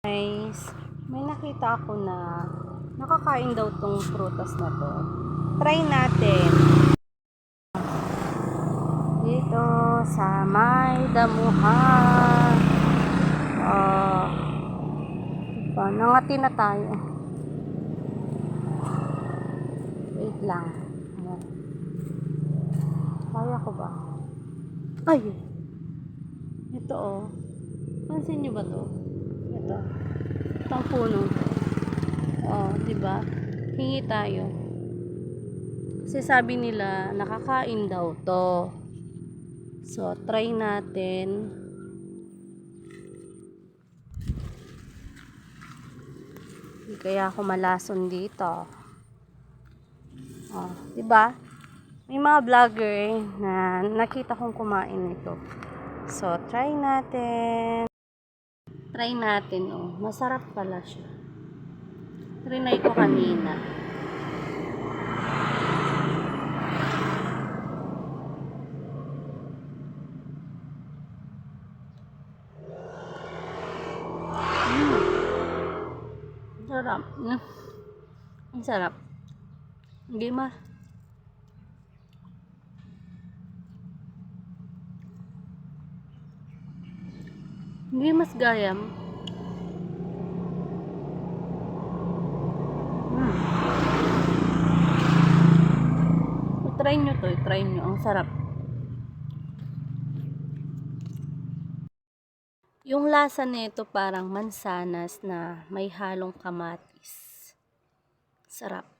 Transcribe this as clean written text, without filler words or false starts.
Guys, may nakita ako na nakakain daw tong prutas na to. Try natin. Dito sa may damuhan. Nangati na tayo. Wait lang. Kaya ko ba? Ay! Ito oh. Pansin nyo ba to? Ito. Itong puno. Oh, diba? Hingi tayo. Kasi sabi nila, nakakain daw to. So, try natin. Hindi kaya ako malason dito. Oh, diba? May mga vlogger na nakita kong kumain nito. So, try natin. Try natin, oh. Masarap pala siya. Trinay ko kanina. Sarap. Ang sarap. Hindi mas gayam. I-try nyo to. I-try nyo. Ang sarap. Yung lasa nito parang mansanas na may halong kamatis. Sarap.